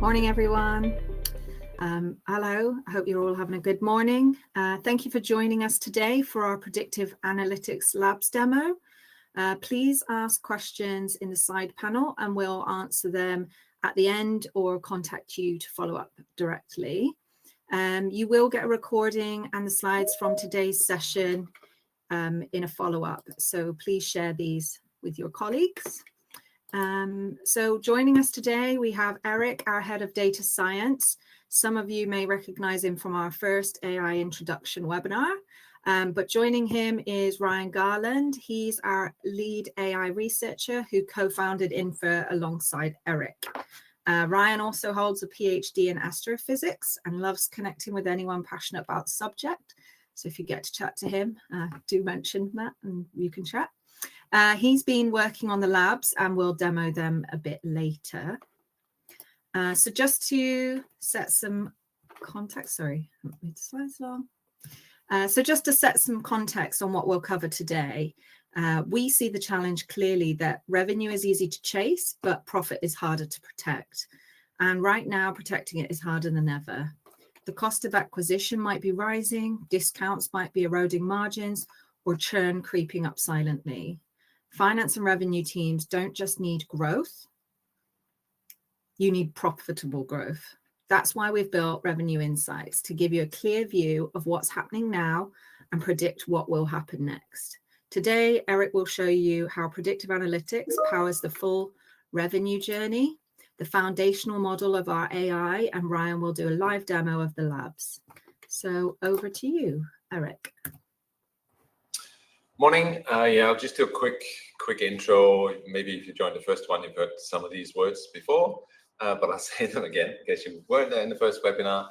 Morning, everyone. Hello, I hope you're all having a good morning. Thank you for joining us today for our Predictive Analytics Labs demo. Please ask questions in the side panel and we'll answer them at the end or contact you to follow up directly. You will get a recording and the slides from today's session in a follow-up, so please share these with your colleagues. So joining us today, we have Eric, our head of data science. Some of you may recognize him from our first AI introduction webinar, but joining him is Ryan Garland. He's our lead AI researcher who co-founded Infer alongside Eric. Ryan also holds a PhD in astrophysics and loves connecting with anyone passionate about the subject. So if you get to chat to him, do mention that and you can chat. He's been working on the labs and we'll demo them a bit later. So just to set some context, sorry, I haven't made the slides long. So just to set some context on what we'll cover today, we see the challenge clearly that revenue is easy to chase, but profit is harder to protect. And right now, protecting it is harder than ever. The cost of acquisition might be rising, discounts might be eroding margins, or churn creeping up silently. Finance and revenue teams don't just need growth, you need profitable growth. That's why we've built Revenue Insights, to give you a clear view of what's happening now and predict what will happen next. Today, Eric will show you how predictive analytics powers the full revenue journey, the foundational model of our AI, and Ryan will do a live demo of the labs. So over to you, Eric. Morning. I'll just do a quick intro. Maybe if you joined the first one, you've heard some of these words before, but I'll say them again in case you weren't there in the first webinar.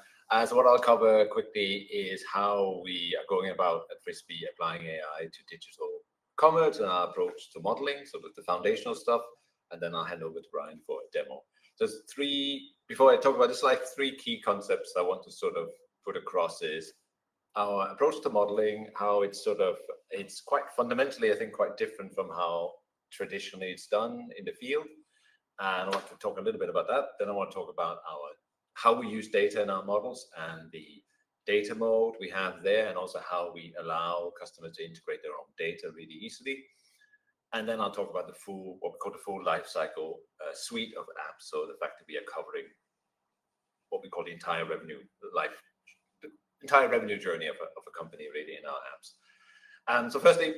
So what I'll cover quickly is how we are going about at Frisbee applying AI to digital commerce and our approach to modeling, sort of the foundational stuff, and then I'll hand over to Brian for a demo. So before I talk about this slide, three key concepts I want to sort of put across is our approach to modeling, how it's quite fundamentally, I think, quite different from how traditionally it's done in the field. And I want to talk a little bit about that. Then I want to talk about how we use data in our models and the data mode we have there, and also how we allow customers to integrate their own data really easily. And then I'll talk about what we call the full life cycle suite of apps. So the fact that we are covering what we call the entire revenue journey of a company really in our apps. So firstly,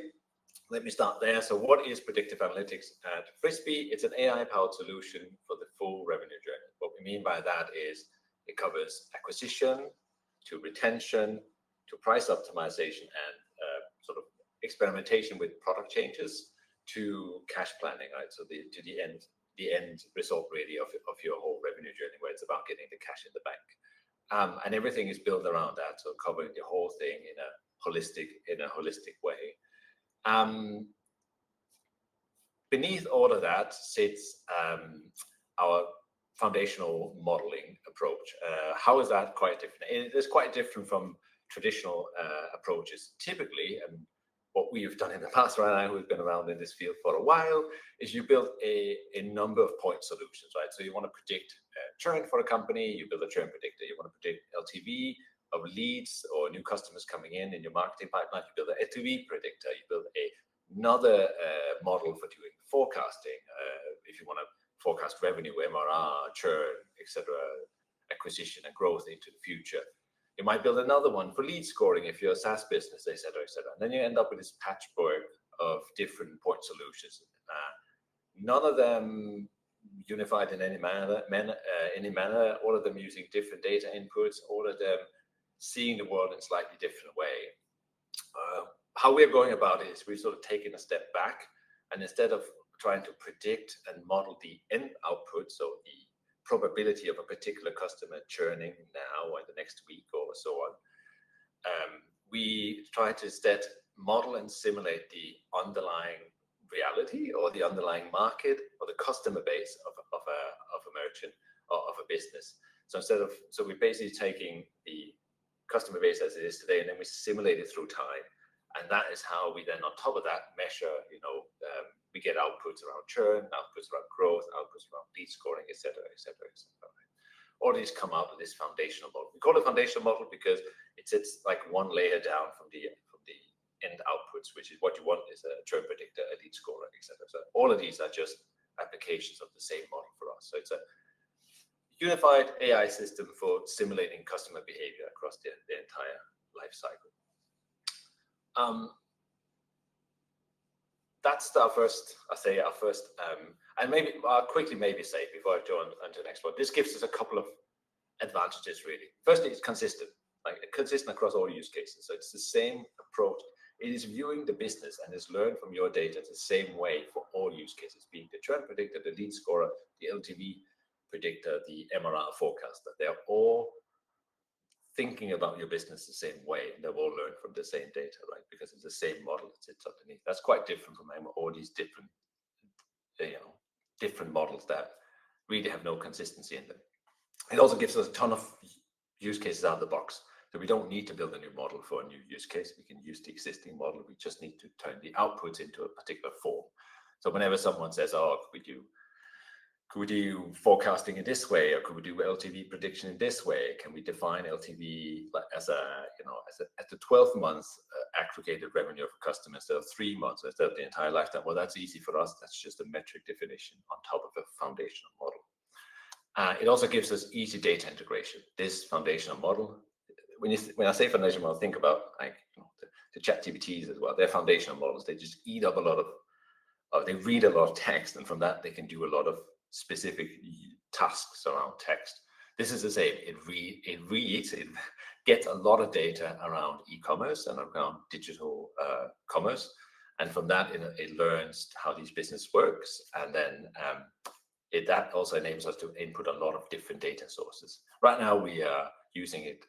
let me start there. So what is predictive analytics at Frisbee? It's an AI-powered solution for the full revenue journey. What we mean by that is it covers acquisition to retention to price optimization and sort of experimentation with product changes to cash planning, right? So to the end result really of your whole revenue journey, where it's about getting the cash in the bank. And everything is built around that, so covering the whole thing in a holistic way. Beneath all of that sits our foundational modeling approach. How is that quite different? It is quite different from traditional approaches. Typically, and what we've done in the past, right now, who've been around in this field for a while, is you build a number of point solutions, right? So you want to predict churn for a company, you build a churn predictor. You want to predict LTV of leads or new customers coming in your marketing pipeline, you build an LTV predictor. You build another model for doing forecasting. If you want to forecast revenue, MRR, churn, etc., acquisition and growth into the future. You might build another one for lead scoring if you're a SaaS business, etc., etc. And then you end up with this patchwork of different point solutions. None of them unified in any manner. All of them using different data inputs. All of them seeing the world in a slightly different way. How we're going about it is we've sort of taken a step back, and instead of trying to predict and model the end output, so the probability of a particular customer churning now or the next week or so on, we try to instead model and simulate the underlying reality or the underlying market or the customer base of a merchant or of a business. So we're basically taking the customer base as it is today, and then we simulate it through time. And that is how we then, on top of that, measure, we get outputs around churn, outputs around growth, outputs around lead scoring, et cetera, et cetera, et cetera. all these come out of this foundational model. We call it foundational model because it sits like one layer down from the end outputs, which is what you want is a churn predictor, a lead scorer, etc. So all of these are just applications of the same model for us. So it's a unified AI system for simulating customer behavior across the entire life cycle. That's our first, and maybe I'll quickly say before I go on to the next one, this gives us a couple of advantages really. Firstly, it's consistent across all use cases. So it's the same approach. It is viewing the business and is learned from your data the same way for all use cases, being the churn predictor, the lead scorer, the LTV predictor, the MRR forecaster. They're all thinking about your business the same way, and they've all learned from the same data, right? Because it's the same model that sits underneath. That's quite different from all these different, different models that really have no consistency in them. It also gives us a ton of use cases out of the box. So we don't need to build a new model for a new use case. We can use the existing model. We just need to turn the outputs into a particular form. So whenever someone says, "Oh, could we do forecasting in this way, or could we do LTV prediction in this way? Can we define LTV as at the 12 months aggregated revenue of a customer instead of 3 months, instead of the entire lifetime?" Well, that's easy for us. That's just a metric definition on top of a foundational model. It also gives us easy data integration. This foundational model, when I say foundational model, think about the ChatGPTs as well. They're foundational models. They just eat up a lot of, they read a lot of text, and from that they can do a lot of specific tasks around text. This is the same. It gets a lot of data around e-commerce and around digital commerce, and from that it learns how these business works, and then that also enables us to input a lot of different data sources. Right now we are using it.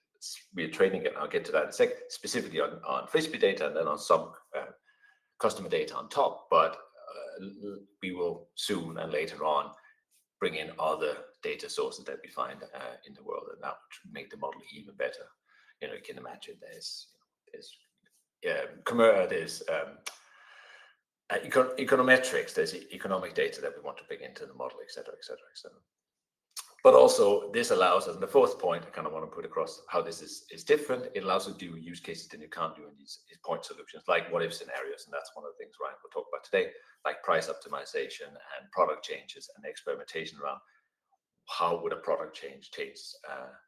We're training it. I'll get to that in a sec. Specifically on Frisbee data, and then on some customer data on top. But we will soon and later on bring in other data sources that we find in the world, and that would make the model even better. You can imagine there's econometrics, there's economic data that we want to bring into the model, etc., etc., etc. But also this allows us, and the fourth point I kind of want to put across how this is different. It allows us to do use cases that you can't do in these point solutions, like what if scenarios, and that's one of the things Ryan will talk about today, like price optimization and product changes and experimentation around how would a product change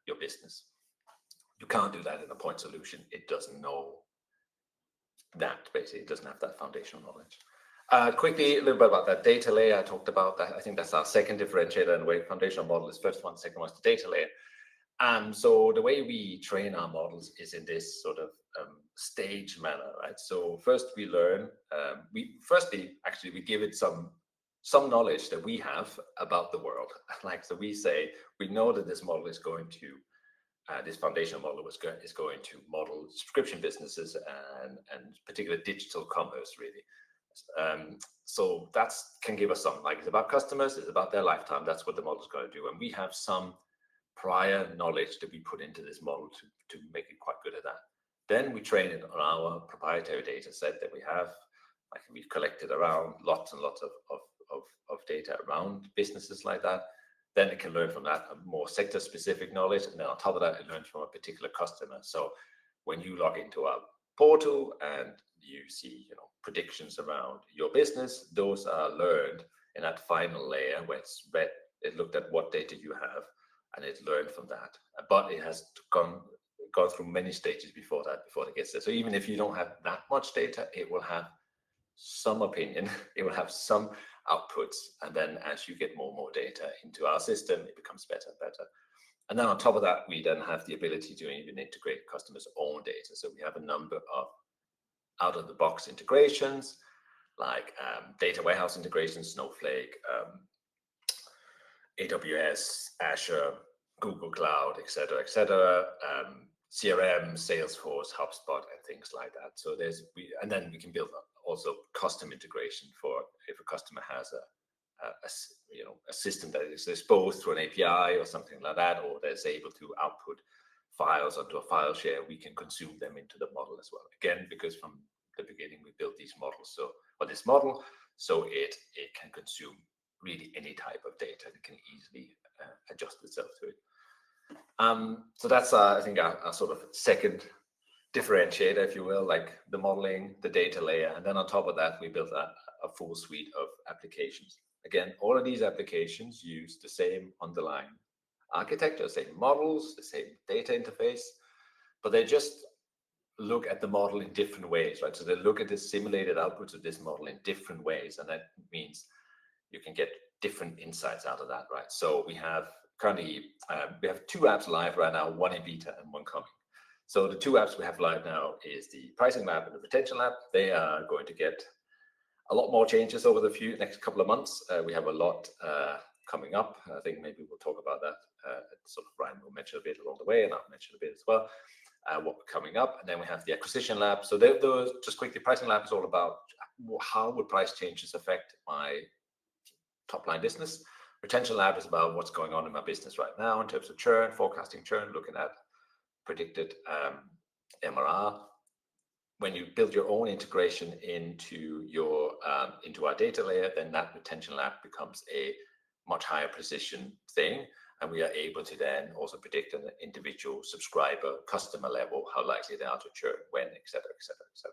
your business. You can't do that in a point solution. It doesn't know that, basically. It doesn't have that foundational knowledge. Quickly, a little bit about that data layer. I talked about that. I think that's our second differentiator, and the way foundational model is first one, second one is the data layer. So the way we train our models is in this sort of stage manner, right? So first we learn, we give it some knowledge that we have about the world. So we say, we know that this model is going to, this foundational model is going to model subscription businesses and particular digital commerce, really. So that can give us some, it's about customers, it's about their lifetime. That's what the model is going to do. And we have some prior knowledge that we put into this model to make it quite good at that. Then we train it on our proprietary data set that we have. We've collected around lots and lots of data around businesses like that. Then it can learn from that a more sector specific knowledge. And then on top of that, it learns from a particular customer. So when you log into our portal and you see predictions around your business, those are learned in that final layer where it looked at what data you have, and it learned from that. But it has gone through many stages before it gets there. So even if you don't have that much data, it will have some opinion, it will have some outputs, and then as you get more and more data into our system, it becomes better and better. And then on top of that, we then have the ability to even integrate customers' own data. So we have a number of out-of-the-box integrations, like data warehouse integrations, Snowflake, AWS, Azure, Google Cloud, etc., CRM, Salesforce, HubSpot, and things like that. So and then we can build also custom integration for if a customer has a system that is exposed through an API or something like that, or that's able to output files onto a file share, we can consume them into the model as well. Again, because from the beginning we built these models, this model, so it can consume really any type of data. It can easily adjust itself to it. So that's I think a sort of second differentiator, if you will, like the modeling, the data layer, and then on top of that, we built a full suite of applications. Again, all of these applications use the same underlying architecture, same models, the same data interface, but they just look at the model in different ways, right? So they look at the simulated outputs of this model in different ways, and that means you can get different insights out of that, right? So we have currently we have 2 apps live right now, one in beta and one coming. So the 2 apps we have live now is the pricing lab and the retention lab. They are going to get a lot more changes over the next couple of months. We have a lot coming up. I think maybe we'll talk about that. Sort of Ryan will mention a bit along the way, and I'll mention a bit as well. What we're coming up, and then we have the acquisition lab. So those, just quickly, pricing lab is all about how would price changes affect my top line business. Retention lab is about what's going on in my business right now in terms of churn, forecasting churn, looking at predicted MRR. When you build your own integration into your into our data layer, then that retention lab becomes a much higher precision thing, and we are able to then also predict an individual subscriber customer level how likely they are to churn, when, etc., etc., etc.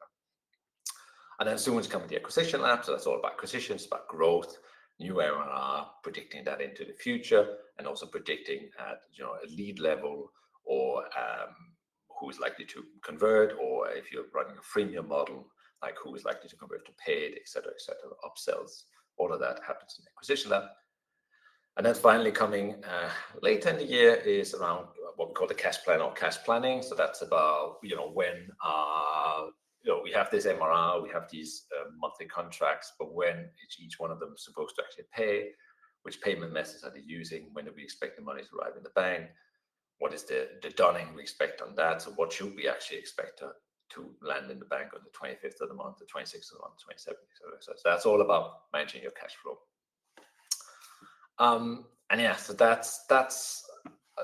And then soon to come with the acquisition lab. So that's all about acquisitions, about growth, new MRR, predicting that into the future, and also predicting at a lead level, or who is likely to convert, or if you're running a freemium model, like who is likely to convert to paid, etc., upsells. All of that happens in the acquisition lab. And then finally coming later in the year is around what we call the cash plan or cash planning. So that's about when we have this MRR, we have these monthly contracts, but when is each one of them supposed to actually pay? Which payment methods are they using? When do we expect the money to arrive in the bank? What is the dunning we expect on that? So what should we actually expect to land in the bank on the 25th of the month, the 26th of the month, 27th, so that's all about managing your cash flow. And yeah, so that's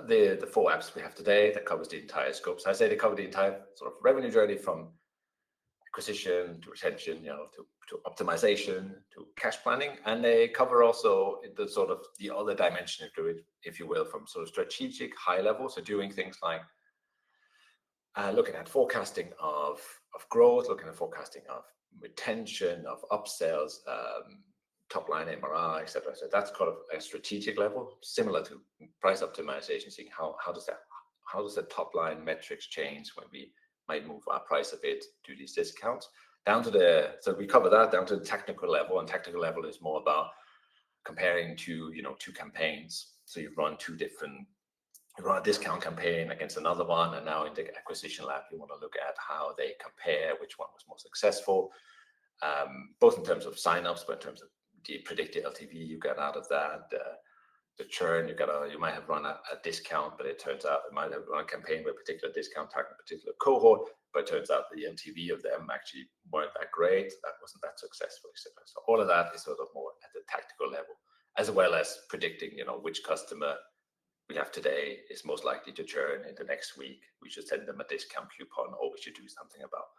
the 4 apps we have today that covers the entire scope. So I say they cover the entire sort of revenue journey, from acquisition to retention, to optimization to cash planning, and they cover also the sort of the other dimension to it, if you will, from sort of strategic high level. So doing things like looking at forecasting of growth, looking at forecasting of retention, of upsells, top line MRR, etc. So that's kind of a strategic level, similar to price optimization, seeing how does the top line metrics change when we might move our price a bit, do these discounts, so we cover that down to the technical level. And technical level is more about comparing two campaigns. So you run a discount campaign against another one, and now in the acquisition lab you want to look at how they compare, which one was more successful, both in terms of signups, but in terms of the predicted LTV you get out of that, the churn. You might have run a discount, but it turns out you might have run a campaign with a particular discount targeting a particular cohort, but it turns out the LTV of them actually weren't that great, that wasn't that successful, etc. So all of that is sort of more at the tactical level, as well as predicting which customer we have today is most likely to churn in the next week. We should send them a discount coupon, or we should do something about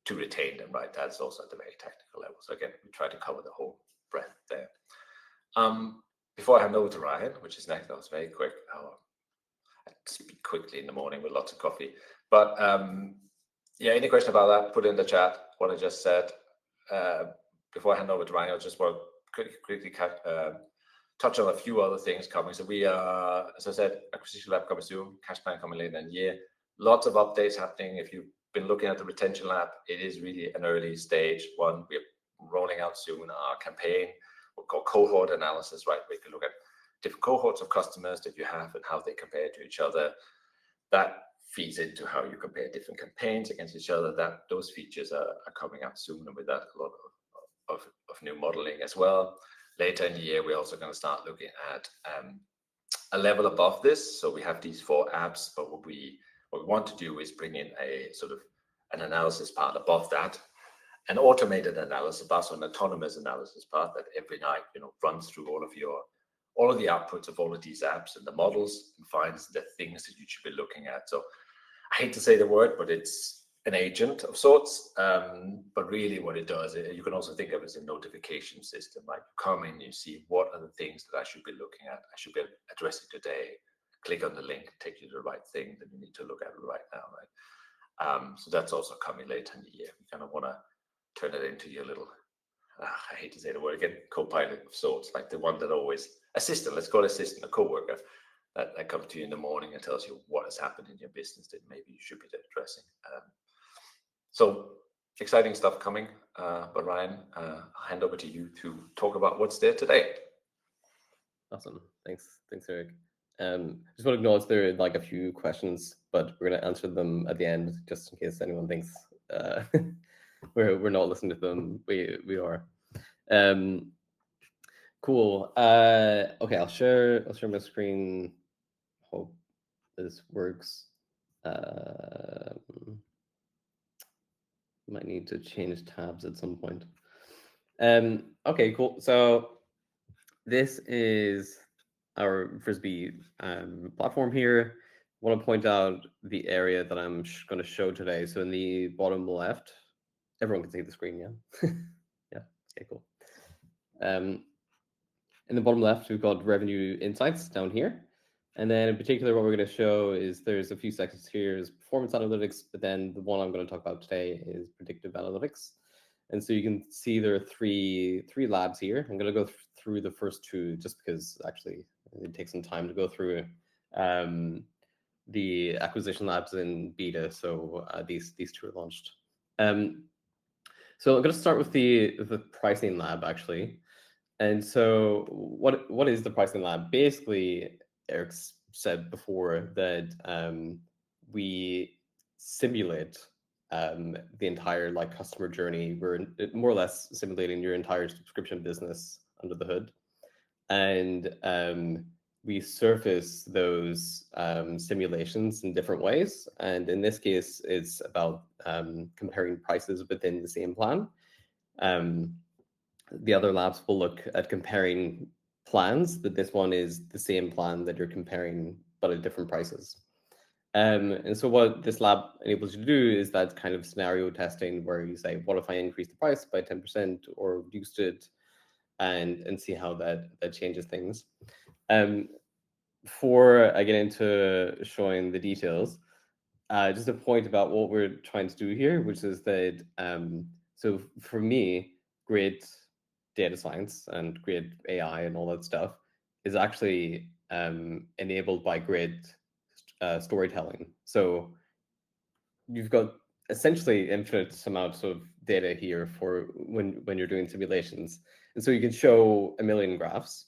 to retain them, right? That's also at the very tactical level. So again, we try to cover the whole breadth there. Before I hand over to Ryan, which is next, that was very quick. I speak quickly in the morning with lots of coffee. But yeah, any question about that, put it in the chat, what I just said. Before I hand over to Ryan, I just want to quickly touch on a few other things coming. So we are, as I said, acquisition lab coming soon, cash plan coming later in the year. Lots of updates happening. If you've been looking at the retention lab, it is really an early stage one. We're rolling out soon our campaign, we'll call cohort analysis, right? We can look at different cohorts of customers that you have and how they compare to each other. That feeds into how you compare different campaigns against each other. Those features are coming out soon, and with that, a lot of new modeling as well. Later in the year, we're also going to start looking at a level above this. So we have these 4 apps, but what we want to do is bring in a sort of an analysis part above that, an automated analysis part, so an autonomous analysis part that every night runs through all of the outputs of all of these apps and the models, and finds the things that you should be looking at. So I hate to say the word, but it's an agent of sorts. But really what it does, you can also think of it as a notification system. Like you come in, you see what are the things that I should be looking at, I should be addressing today. click on the link, take you to the right thing that you need to look at right now, right? So that's also coming later in the year. We kind of want to turn it into your little, I hate to say the word again, co-pilot of sorts, like the one that always, assistant, let's call it assistant, a co-worker, that comes to you in the morning and tells you what has happened in your business that maybe you should be addressing. So exciting stuff coming, but Ryan, I'll hand over to you to talk about what's there today. Awesome. Thanks, Eric. Just want to acknowledge there are like a few questions, but we're going to answer them at the end, just in case anyone thinks we're not listening to them. We are. Cool. Okay, I'll share my screen. Hope this works. Might need to change tabs at some point. Okay, cool. So this is our Frisbee platform here. I want to point out the area that I'm going to show today. So in the bottom left, everyone can see the screen, yeah? Yeah, okay, cool. In the bottom left, we've got revenue insights down here. And then in particular, what we're going to show is there's a few sections here is performance analytics, but then the one I'm going to talk about today is predictive analytics. And so you can see there are three labs here. I'm going to go through the first two just because actually it takes some time to go through the acquisition labs in beta. So these two are launched. So I'm going to start with the pricing lab actually. And so what is the pricing lab? Basically, Eric said before that we simulate the entire like customer journey. We're more or less simulating your entire subscription business under the hood, and we surface those simulations in different ways. And in this case, it's about comparing prices within the same plan. The other labs will look at comparing plans, but this one is the same plan that you're comparing, but at different prices. And so what this lab enables you to do is that kind of scenario testing where you say, what if I increase the price by 10% or reduced it, and see how that changes things. Before I get into showing the details, just a point about what we're trying to do here, which is that, so for me, great data science and great AI and all that stuff is actually enabled by great storytelling. So you've got essentially infinite amounts of data here for when you're doing simulations. And so you can show a million graphs.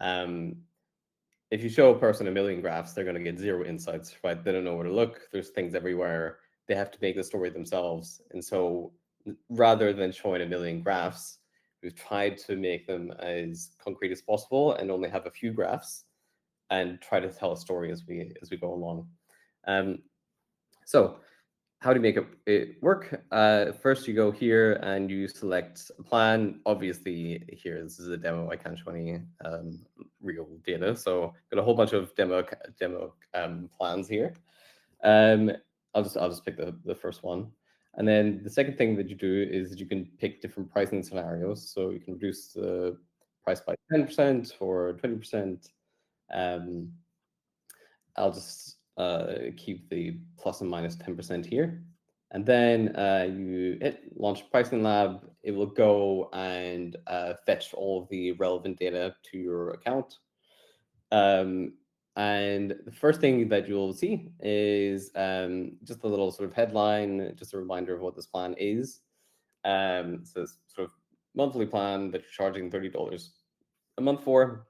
If you show a person a million graphs, they're going to get zero insights, right? They don't know where to look. There's things everywhere. They have to make the story themselves. And so rather than showing a million graphs, we've tried to make them as concrete as possible and only have a few graphs and try to tell a story as we go along. So how do you make it work? First, you go here and you select a plan. Obviously, here this is a demo. I can't show any real data, so got a whole bunch of demo plans here. I'll just pick the first one. And then the second thing that you do is you can pick different pricing scenarios. So you can reduce the price by 10% or 20%. I'll just keep the plus and minus 10% here. And then you hit launch pricing lab. It will go and fetch all of the relevant data to your account. And the first thing that you'll see is just a little sort of headline, just a reminder of what this plan is. So it's sort of monthly plan that you're charging $30 a month for.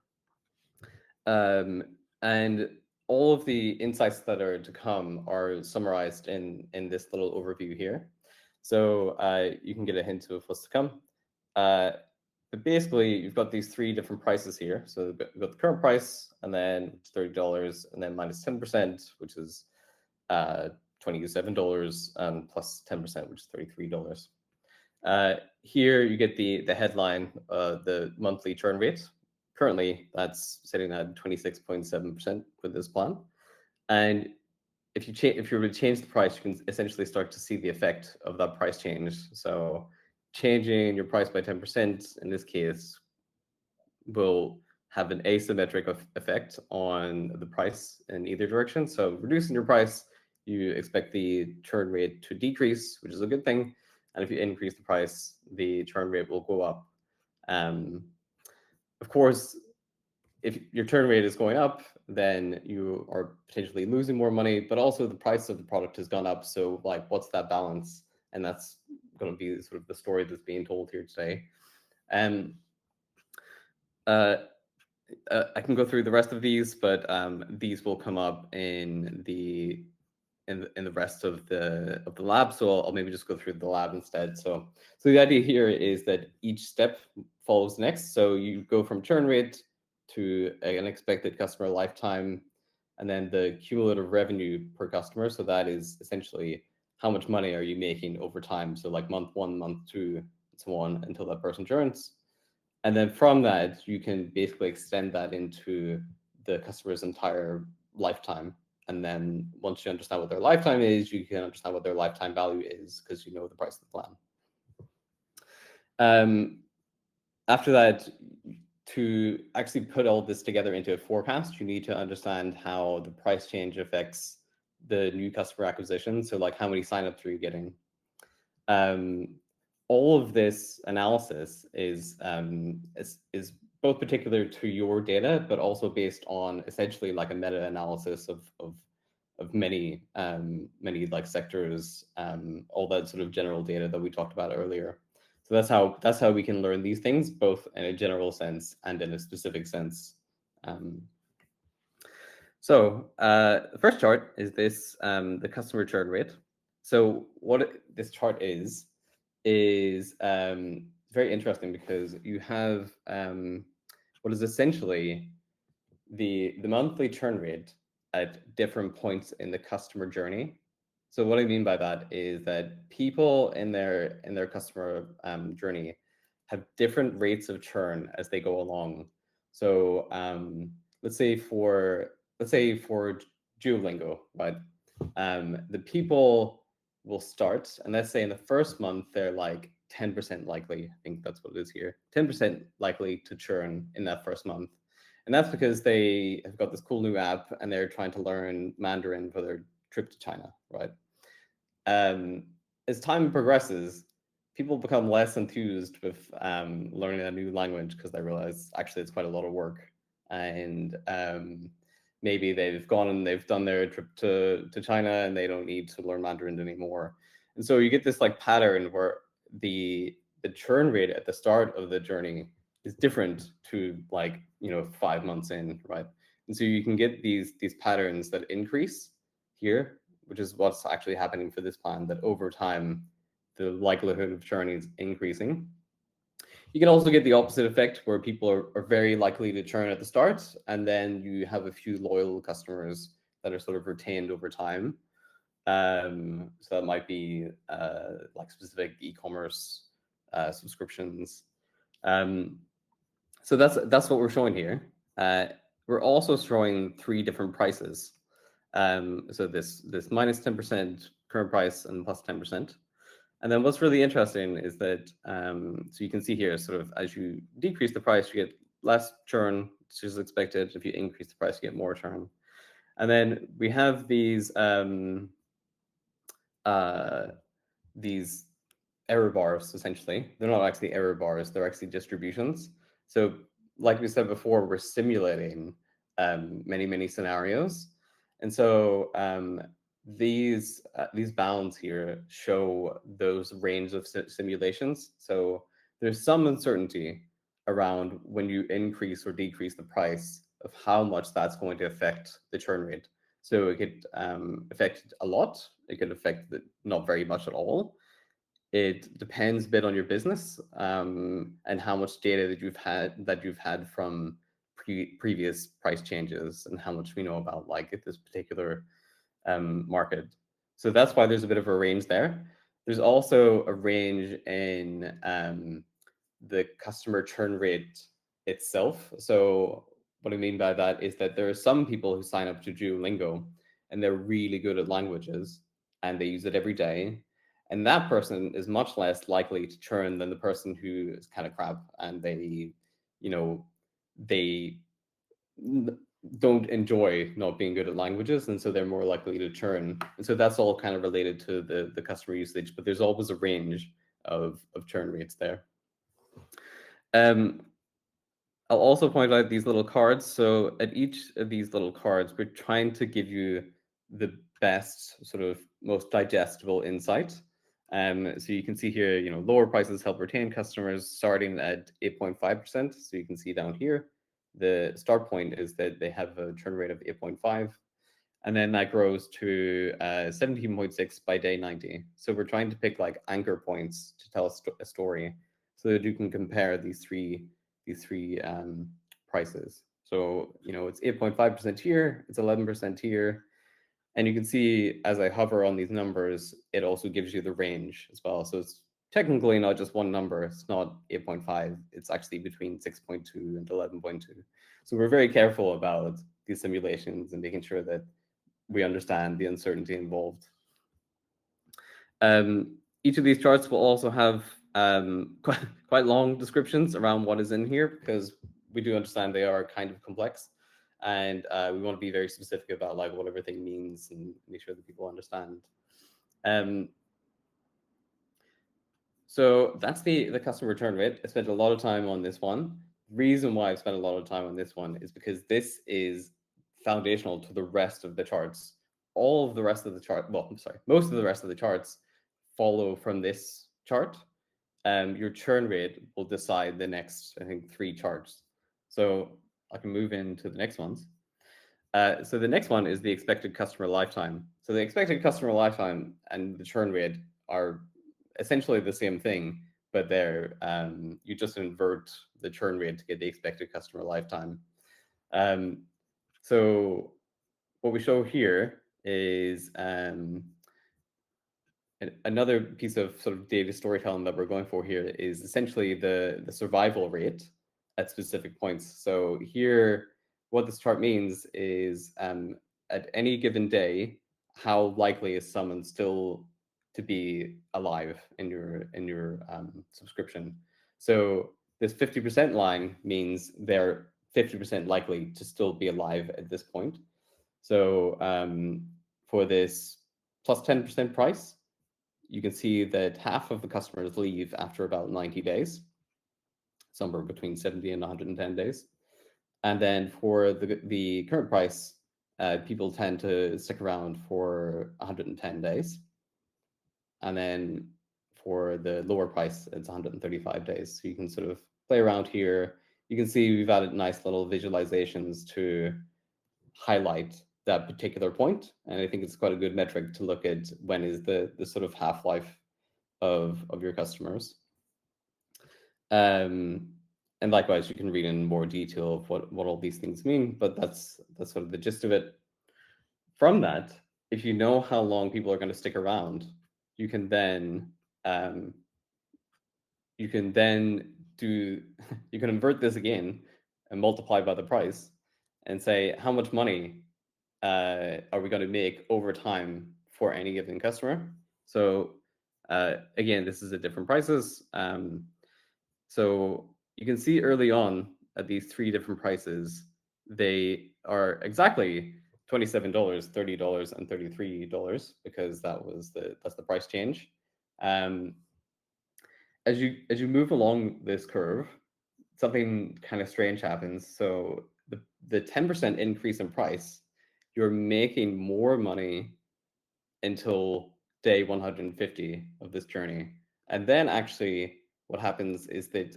And all of the insights that are to come are summarized in this little overview here. So you can get a hint of what's to come. But basically, you've got these three different prices here. So you've got the current price, and then it's $30, and then minus 10%, which is $27, and plus 10%, which is $33. Here you get the headline, the monthly churn rate. Currently, that's sitting at 26.7% with this plan. And if you were to change the price, you can essentially start to see the effect of that price change. So changing your price by 10% in this case will have an asymmetric effect on the price in either direction. So reducing your price, you expect the churn rate to decrease, which is a good thing. And if you increase the price, the churn rate will go up. Of course, if your churn rate is going up, then you are potentially losing more money, but also the price of the product has gone up. So like, what's that balance? And that's going to be sort of the story that's being told here today. I can go through the rest of these, but these will come up in the rest of the lab. So I'll maybe just go through the lab instead. So the idea here is that each step follows the next. So you go from churn rate to an expected customer lifetime, and then the cumulative revenue per customer. So that is essentially how much money are you making over time. So like month 1, month 2, and so on until that person churns. And then from that, you can basically extend that into the customer's entire lifetime. And then once you understand what their lifetime is, you can understand what their lifetime value is because you know the price of the plan. After that, to actually put all this together into a forecast, you need to understand how the price change affects the new customer acquisition. So like how many signups are you getting? All of this analysis is both particular to your data, but also based on essentially like a meta-analysis of many like sectors, all that sort of general data that we talked about earlier. So that's how we can learn these things, both in a general sense and in a specific sense. So the first chart is this, the customer churn rate. So what this chart is very interesting because you have what is essentially the monthly churn rate at different points in the customer journey. So what I mean by that is that people in their customer journey have different rates of churn as they go along. So let's say for Duolingo, right? The people will start, and let's say in the first month they're like 10% likely, I think that's what it is here, 10% likely to churn in that first month. And that's because they have got this cool new app and they're trying to learn Mandarin for their trip to China, right? As time progresses, people become less enthused with learning a new language because they realize actually it's quite a lot of work. And maybe they've gone and they've done their trip to China and they don't need to learn Mandarin anymore. And so you get this like pattern where the churn rate at the start of the journey is different to like, 5 months in, right? And so you can get these patterns that increase here, which is what's actually happening for this plan, that over time, the likelihood of churn is increasing. You can also get the opposite effect where people are very likely to churn at the start, and then you have a few loyal customers that are sort of retained over time. So that might be like specific e-commerce subscriptions. So that's what we're showing here. We're also showing 3 different prices. So this minus 10% current price and plus 10%. And then what's really interesting is that, so you can see here, sort of as you decrease the price, you get less churn, which is expected. If you increase the price, you get more churn. And then we have these error bars, essentially. They're not actually error bars, they're actually distributions. So like we said before, we're simulating many scenarios. And so these bounds here show those range of simulations. So there's some uncertainty around when you increase or decrease the price of how much that's going to affect the churn rate. So it could affect a lot. It could affect not very much at all. It depends a bit on your business and how much data that you've had from previous price changes and how much we know about like this particular market. So that's why there's a bit of a range there. There's also a range in the customer churn rate itself. So what I mean by that is that there are some people who sign up to Duolingo and they're really good at languages and they use it every day. And that person is much less likely to churn than the person who is kind of crap and they, they don't enjoy not being good at languages, and so they're more likely to churn. And so that's all kind of related to the customer usage, but there's always a range of churn rates there. I'll also point out these little cards. So at each of these little cards, we're trying to give you the best, sort of most digestible insight. So you can see here, lower prices help retain customers starting at 8.5%. So you can see down here, the start point is that they have a churn rate of 8.5. And then that grows to 17.6 by day 90. So we're trying to pick like anchor points to tell a story so that you can compare these three prices. So, it's 8.5% here, it's 11% here. And you can see as I hover on these numbers, it also gives you the range as well. So it's technically not just one number. It's not 8.5. It's actually between 6.2 and 11.2. So we're very careful about these simulations and making sure that we understand the uncertainty involved. Each of these charts will also have quite long descriptions around what is in here, because we do understand they are kind of complex, and we want to be very specific about like what everything means and make sure that people understand. So that's the customer return rate. I spent a lot of time on this one. The reason why I've spent a lot of time on this one is because this is foundational to the rest of the charts. All of the rest of the chart, well, I'm sorry, most of the rest of the charts follow from this chart. Your churn rate will decide the next, I think, 3 charts. So I can move into the next ones. So the next one is the expected customer lifetime. So the expected customer lifetime and the churn rate are essentially the same thing, but they're you just invert the churn rate to get the expected customer lifetime. So what we show here is another piece of sort of data storytelling that we're going for here is essentially the survival rate at specific points. So here, what this chart means is at any given day, how likely is someone still to be alive in your subscription? So this 50% line means they're 50% likely to still be alive at this point. So for this plus 10% price, you can see that half of the customers leave after about 90 days, somewhere between 70 and 110 days. And then for the current price, people tend to stick around for 110 days. And then for the lower price, it's 135 days. So you can sort of play around here. You can see we've added nice little visualizations to highlight that particular point. And I think it's quite a good metric to look at when is the sort of half-life of your customers. And likewise, you can read in more detail of what all these things mean, but that's sort of the gist of it. From that, if you know how long people are going to stick around, you can then invert this again and multiply by the price and say how much money are we going to make over time for any given customer. So again, this is at different prices. So you can see early on at these 3 different prices, they are exactly $27, $30, and $33 because that's the price change. As you move along this curve, something kind of strange happens. So the 10% increase in price, you're making more money until day 150 of this journey. And then actually what happens is that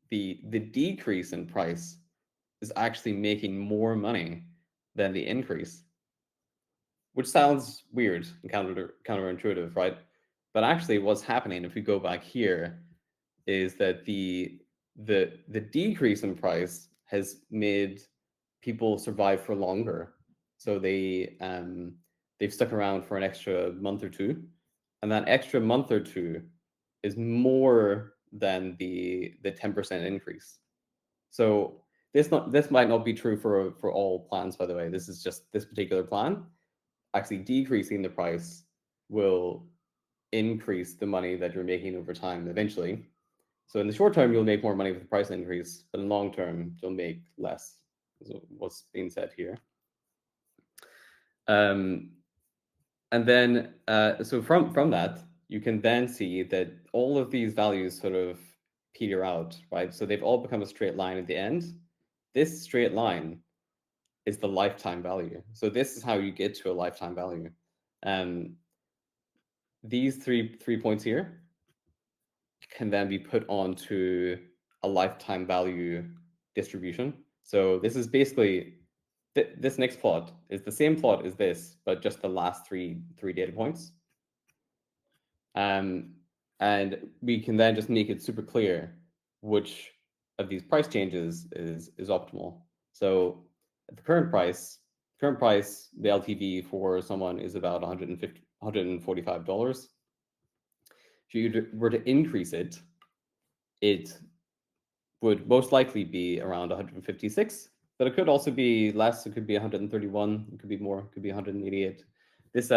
the decrease in price is actually making more money than the increase, which sounds weird and counterintuitive, right? But actually what's happening, if we go back here, is that the decrease in price has made people survive for longer. So they've stuck around for an extra month or 2, and that extra month or 2 is more than the 10% increase. So this might not be true for all plans, by the way. This is just this particular plan. Actually decreasing the price will increase the money that you're making over time eventually. So in the short term, you'll make more money with the price increase, but in long term, you'll make less, is what's being said here. And then, so from that, you can then see that all of these values sort of peter out, right? So they've all become a straight line at the end. This straight line is the lifetime value. So this is how you get to a lifetime value. These three points here can then be put onto a lifetime value distribution. So this is basically, this next plot is the same plot as this, but just the last three data points. And we can then just make it super clear which of these price changes is optimal. So at the current price, the LTV for someone is about $145. If you were to increase it, it would most likely be around 156, but it could also be less. It could be 131. It could be more. It could be 188. This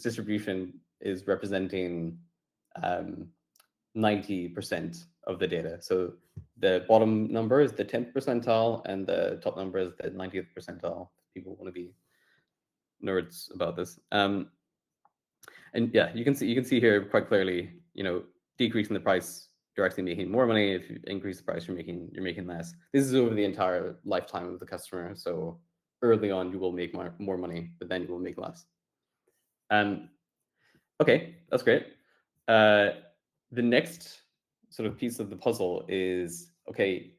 distribution is representing 90% of the data. So the bottom number is the 10th percentile, and the top number is the 90th percentile. People want to be nerds about this. And yeah, you can see here quite clearly, decreasing the price, you're actually making more money. If you increase the price, you're making less. This is over the entire lifetime of the customer. So early on, you will make more money, but then you will make less. Okay, that's great. The next sort of piece of the puzzle is, okay,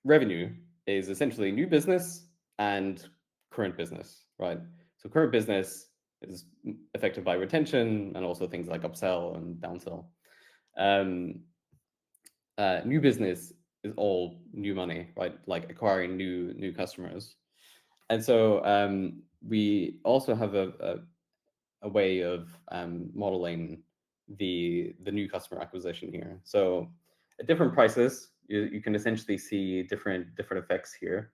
revenue is essentially new business and current business, right? So current business is affected by retention and also things like upsell and downsell. New business is all new money, right? Like acquiring new customers. And so we also have a way of modeling the new customer acquisition here. So at different prices, you can essentially see different effects here.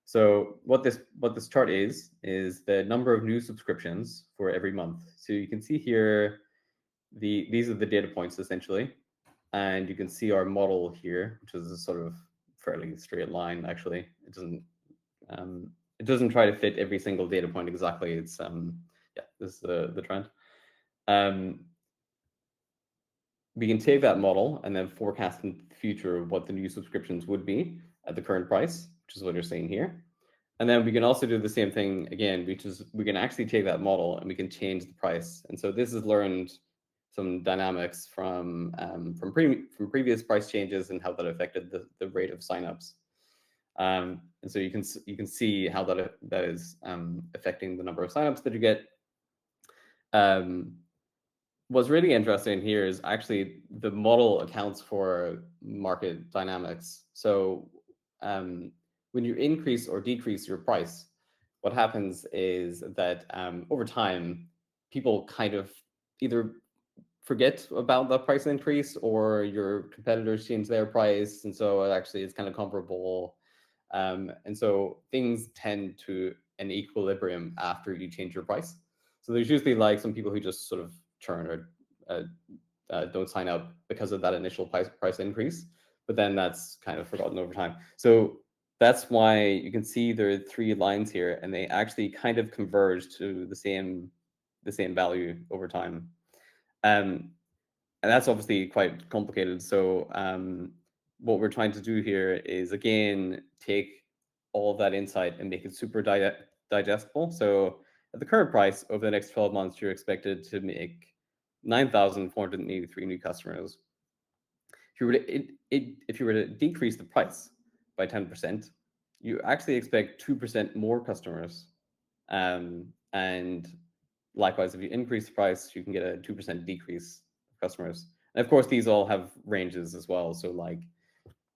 So what this chart is the number of new subscriptions for every month. So you can see here these are the data points essentially, and you can see our model here, which is a sort of fairly straight line. Actually, it doesn't try to fit every single data point exactly. It's yeah, this is the trend. We can take that model and then forecast in the future what the new subscriptions would be at the current price, which is what you're seeing here. And then we can also do the same thing again, which is we can actually take that model and we can change the price. And so this has learned some dynamics from previous price changes and how that affected the rate of signups. And so you can see how that is affecting the number of signups that you get. What's really interesting here is actually the model accounts for market dynamics. So when you increase or decrease your price, what happens is that over time, people kind of either forget about the price increase or your competitors change their price. And so actually it's kind of comparable. And so things tend to an equilibrium after you change your price. So there's usually like some people who just sort of churn or don't sign up because of that initial price increase, but then that's kind of forgotten over time. So that's why you can see there are three lines here, and they actually kind of converge to the same value over time. And that's obviously quite complicated. So what we're trying to do here is, again, take all of that insight and make it super digestible. So at the current price, over the next 12 months, you're expected to make 9,483 new customers. If you were to decrease the price by 10%, you actually expect 2% more customers. And likewise, if you increase the price, you can get a 2% decrease of customers. And of course, these all have ranges as well. So like,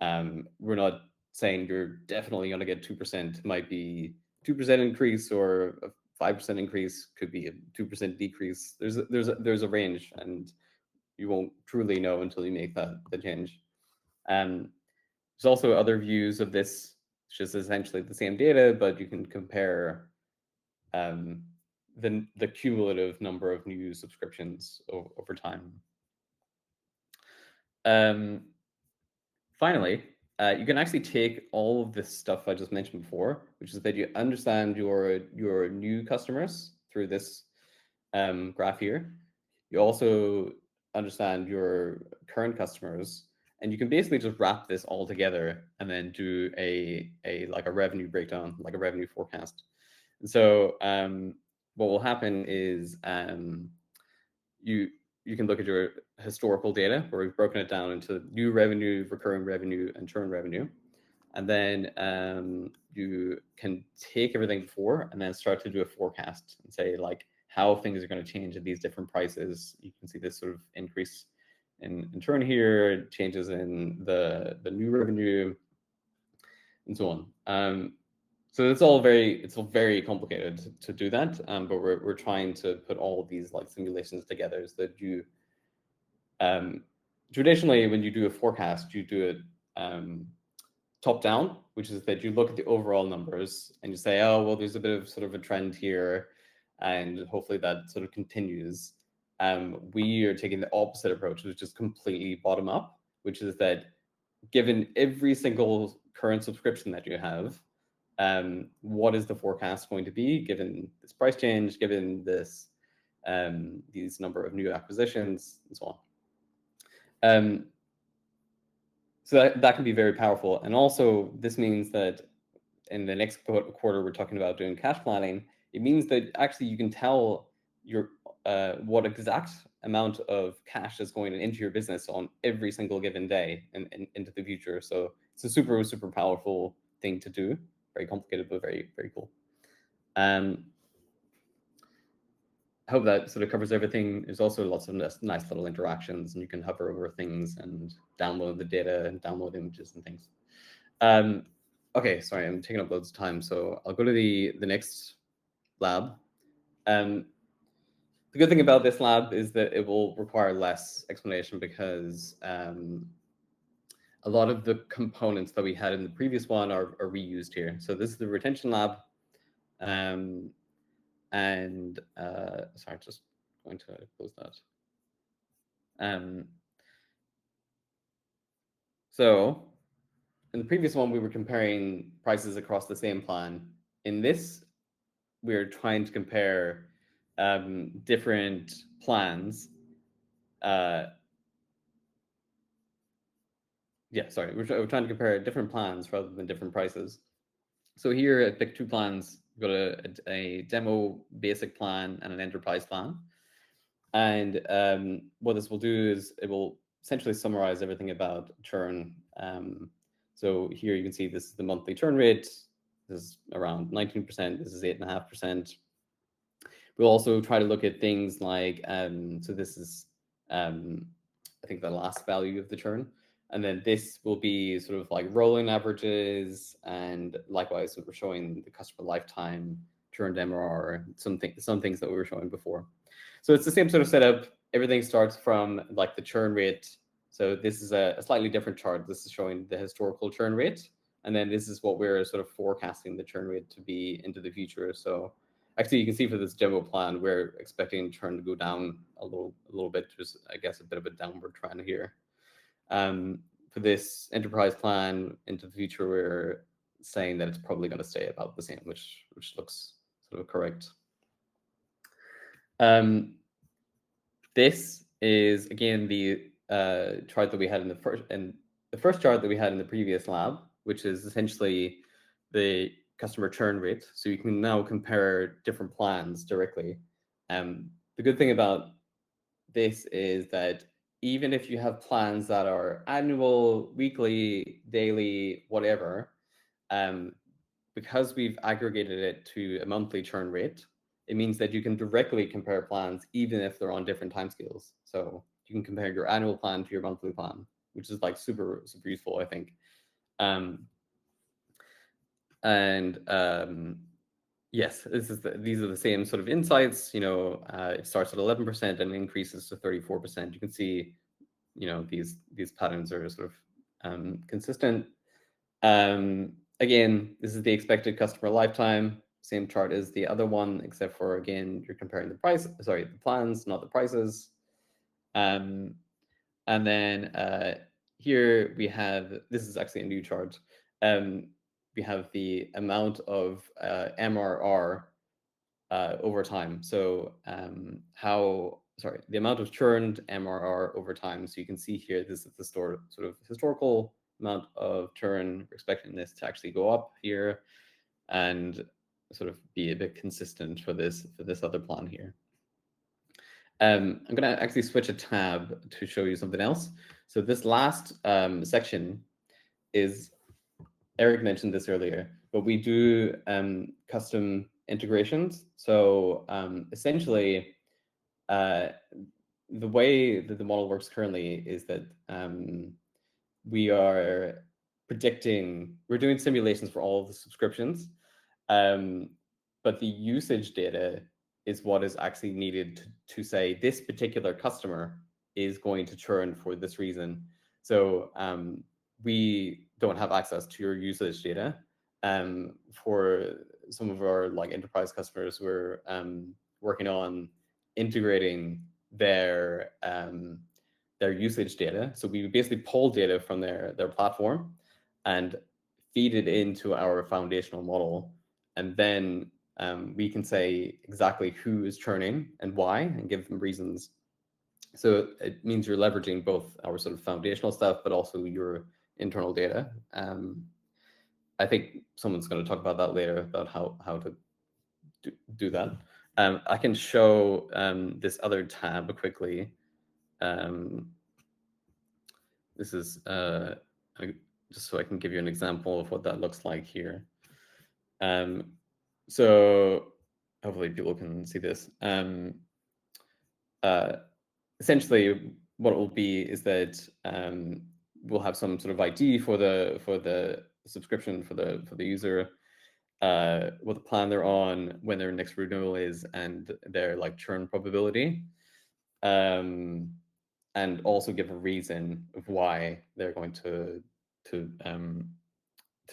we're not saying you're definitely going to get 2%. It might be 2% increase or a 5% increase, could be a 2% decrease. There's a range, and you won't truly know until you make the change. There's also other views of this, which is essentially the same data, but you can compare the cumulative number of new subscriptions over time. finally, you can actually take all of this stuff I just mentioned before, which is that you understand your new customers through this graph here. You also understand your current customers, and you can basically just wrap this all together and then do a like a revenue breakdown, like a revenue forecast. And so what will happen is you can look at your historical data where we've broken it down into new revenue, recurring revenue, and churn revenue. And then you can take everything before and then start to do a forecast and say like how things are going to change at these different prices. You can see this sort of increase in churn here, changes in the new revenue, and so on. So it's all very complicated to do that, but we're trying to put all of these like simulations together so that you traditionally when you do a forecast, you do it top down, which is that you look at the overall numbers and you say, oh well, there's a bit of sort of a trend here, and hopefully that sort of continues. We are taking the opposite approach, which is completely bottom up, which is that given every single current subscription that you have, what is the forecast going to be given this price change, given this these number of new acquisitions, and so on. So that can be very powerful. And also this means that in the next quarter, we're talking about doing cash planning. It means that actually you can tell your what exact amount of cash is going into your business on every single given day and into the future. So it's a super, super powerful thing to do. Very complicated, but very, very cool. I hope that sort of covers everything. There's also lots of nice little interactions, and you can hover over things and download the data and download images and things. Okay, sorry, I'm taking up loads of time, so I'll go to the next lab. The good thing about this lab is that it will require less explanation because a lot of the components that we had in the previous one are reused here. So this is the retention lab. Sorry, just going to close that. So in the previous one, we were comparing prices across the same plan. In this, we're trying to compare different plans. We're trying to compare different plans rather than different prices. So here I picked two plans. We've got a demo basic plan and an enterprise plan. And what this will do is it will essentially summarize everything about churn. So here you can see this is the monthly churn rate. This is around 19%. This is 8.5%. We'll also try to look at things like, so this is, I think, the last value of the churn. And then this will be sort of like rolling averages, and likewise, we're showing the customer lifetime, churned MRR, some things that we were showing before. So it's the same sort of setup. Everything starts from like the churn rate. So this is a slightly different chart. This is showing the historical churn rate, and then this is what we're sort of forecasting the churn rate to be into the future. So actually, you can see for this demo plan, we're expecting churn to go down a little bit. Just I guess a bit of a downward trend here. For this enterprise plan into the future, we're saying that it's probably going to stay about the same, which looks sort of correct. This is again the chart that we had in the first chart that we had in the previous lab, which is essentially the customer churn rate. So you can now compare different plans directly. The good thing about this is that even if you have plans that are annual, weekly, daily, whatever, because we've aggregated it to a monthly churn rate, it means that you can directly compare plans even if they're on different timescales. So you can compare your annual plan to your monthly plan, which is like super, super useful, I think. Yes, these are the same sort of insights. You know, it starts at 11% and increases to 34%. You can see, you know, these patterns are sort of consistent. Again, this is the expected customer lifetime. Same chart as the other one, except for again, you're comparing the plans, not the prices. And then here we have, this is actually a new chart. We have the amount of MRR over time. So the amount of churned MRR over time. So you can see here, this is the sort of historical amount of churn. We're expecting this to actually go up here and sort of be a bit consistent for this other plan here. I'm going to actually switch a tab to show you something else. So this last section is, Eric mentioned this earlier, but we do custom integrations. So essentially, the way that the model works currently is that we are predicting, we're doing simulations for all of the subscriptions, but the usage data is what is actually needed to say this particular customer is going to churn for this reason. So we don't have access to your usage data. For some of our enterprise customers, we're working on integrating their usage data. So we basically pull data from their platform and feed it into our foundational model, and then we can say exactly who is churning and why, and give them reasons. So it means you're leveraging both our sort of foundational stuff, but also your internal data. I think someone's going to talk about that later, about how to do that. I can show this other tab quickly. This is just so I can give you an example of what that looks like here. So hopefully people can see this. Essentially, what it will be is that we'll have some sort of ID for the subscription for the user, what the plan they're on, when their next renewal is, and their churn probability, and also give a reason of why they're going to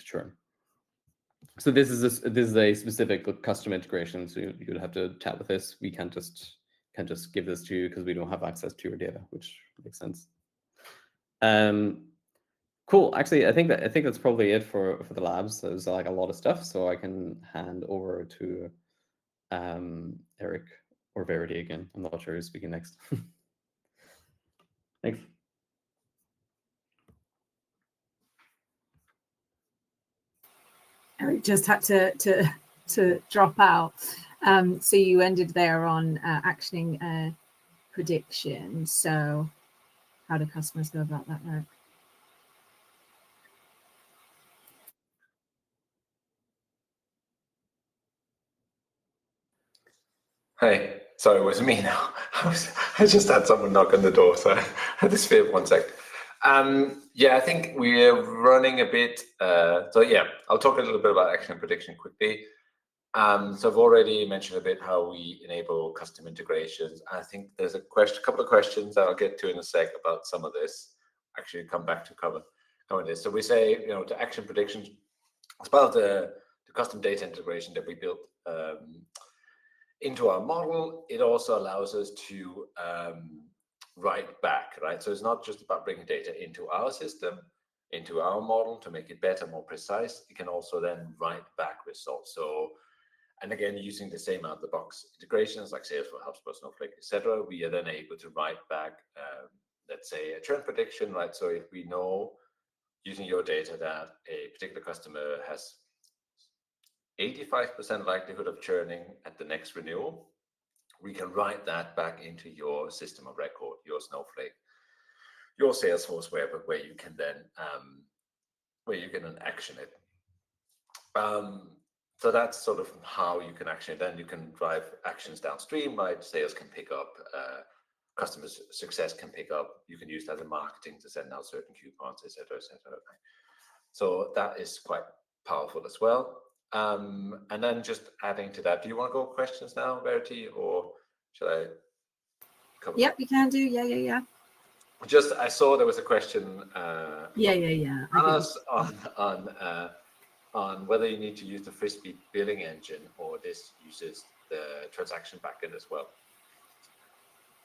churn. So this is a specific custom integration. So you would have to chat with this. We can't just give this to you because we don't have access to your data, which makes sense. Cool. Actually, I think that's probably it for the labs. There's a lot of stuff, so I can hand over to Eric or Verity again. I'm not sure who's speaking next. Thanks. Eric just had to drop out. So you ended there on actioning predictions. So how do customers go about that, Eric? Hey, sorry, it was me now. I just had someone knock on the door, so I had to spare 1 sec. Yeah, I think we're running a bit. So yeah, I'll talk a little bit about action and prediction quickly. So I've already mentioned a bit how we enable custom integrations. I think there's a couple of questions that I'll get to in a sec about some of this. Actually, come back to cover this. So we say, the action predictions as part of the custom data integration that we built into our model. It also allows us to write back, right? So it's not just about bringing data into our system, into our model to make it better, more precise. It can also then write back results. So, and again, using the same out-of-the-box integrations like Salesforce, HubSpot, Snowflake, etc., we are then able to write back, let's say, a churn prediction, right? So if we know using your data that a particular customer has 85% likelihood of churning at the next renewal, we can write that back into your system of record, your Snowflake, your Salesforce, where you can then action it. So that's sort of how you can action it. Then you can drive actions downstream, right? Sales can pick up, customer success can pick up. You can use that in marketing to send out certain coupons, etc., etc. So that is quite powerful as well. And then just adding to that, do you want to go questions now, Verity, or should I cover? Yep, you can do. Yeah. Just, I saw there was a question. Yeah. On whether you need to use the Frisbee billing engine or this uses the transaction backend as well.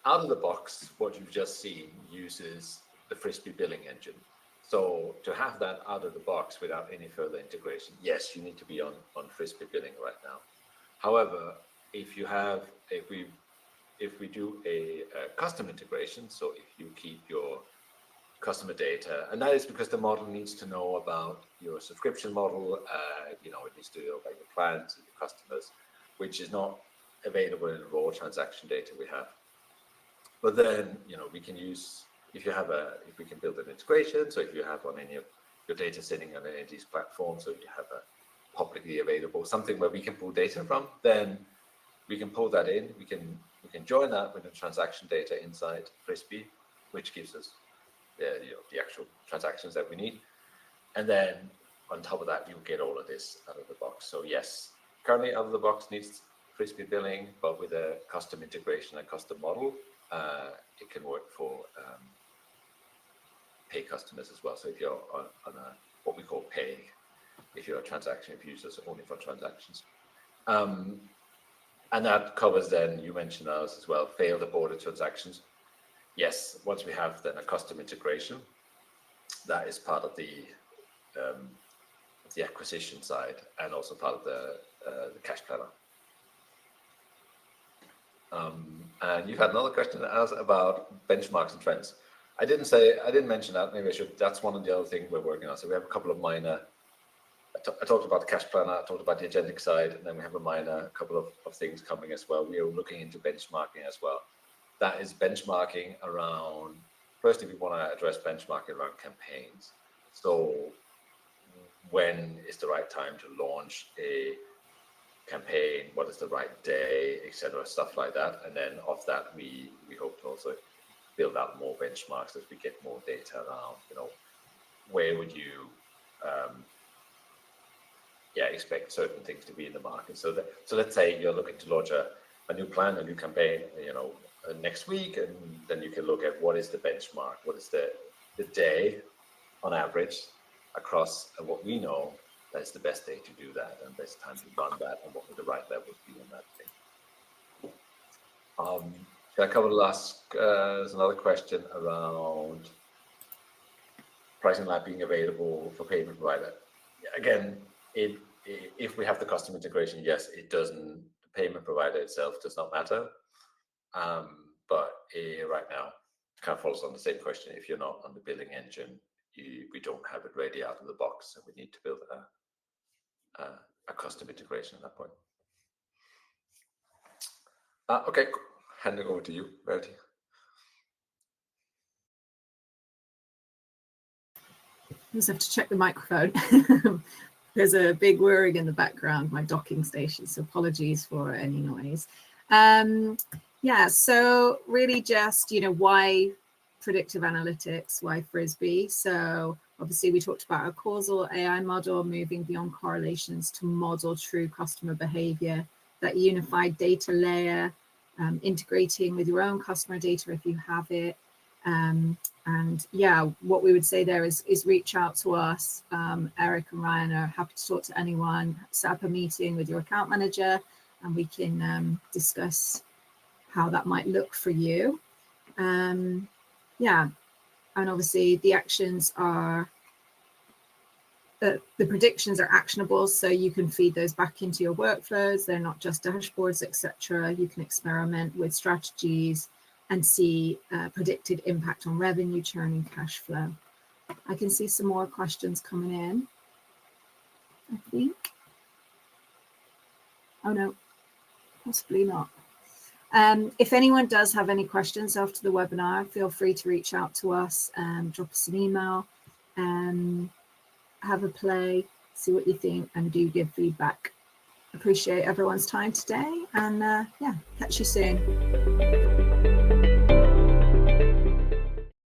Out of the box, what you've just seen uses the Frisbee billing engine. So to have that out of the box without any further integration, yes, you need to be on Frisbee billing right now. However, if we do a custom integration, so if you keep your customer data, and that is because the model needs to know about your subscription model, it needs to know about your plans and your customers, which is not available in the raw transaction data we have. But then, we can use, if we can build an integration, so if you have on any of your data sitting on any of these platforms, so you have a publicly available, something where we can pull data from, then we can pull that in, we can join that with the transaction data inside Frisbee, which gives us the actual transactions that we need. And then on top of that, you get all of this out of the box. So yes, currently out of the box needs Frisbee billing, but with a custom integration and custom model, it can work for pay customers as well. So if you're on a what we call pay, if you're a transaction, if you use this only for transactions. And that covers then, you mentioned ours as well, failed aborted transactions. Yes, once we have then a custom integration, that is part of the acquisition side and also part of the cash planner. And you had another question asked about benchmarks and trends. I didn't mention that. Maybe I should. That's one of the other things we're working on. So we have a couple of minor. I talked about the cash planner. I talked about the agentic side, and then we have a couple of things coming as well. We are looking into benchmarking as well. That is benchmarking around. Firstly, we want to address benchmarking around campaigns. So when is the right time to launch a campaign? What is the right day, etc., stuff like that. And then of that, we hope to also build out more benchmarks as we get more data around. Where would you expect certain things to be in the market? So let's say you're looking to launch a new plan, a new campaign, next week, and then you can look at what is the benchmark, what is the day on average across what we know that's the best day to do that and best time to run that, and what would the right levels be on that thing. Should I cover the last? There's another question around pricing lab being available for payment provider. Again, if we have the custom integration, yes, it doesn't. The payment provider itself does not matter. But right now, it kind of falls on the same question. If you're not on the billing engine, we don't have it ready out of the box, and we need to build a custom integration at that point. Okay, handing over to you, Verity. I just have to check the microphone. There's a big whirring in the background, my docking station, so apologies for any noise. So really just, why predictive analytics, why Frisbee? So obviously we talked about a causal AI model moving beyond correlations to model true customer behavior, that unified data layer, integrating with your own customer data if you have it. What we would say there is reach out to us. Eric and Ryan are happy to talk to anyone. Set up a meeting with your account manager, and we can discuss how that might look for you. And obviously the actions are, the predictions are actionable, so you can feed those back into your workflows. They're not just dashboards, etc. You can experiment with strategies and see predicted impact on revenue, churn, and cash flow. I can see some more questions coming in, I think. Oh no, possibly not. If anyone does have any questions after the webinar, feel free to reach out to us, drop us an email, have a play, see what you think, and do give feedback. Appreciate everyone's time today, and catch you soon.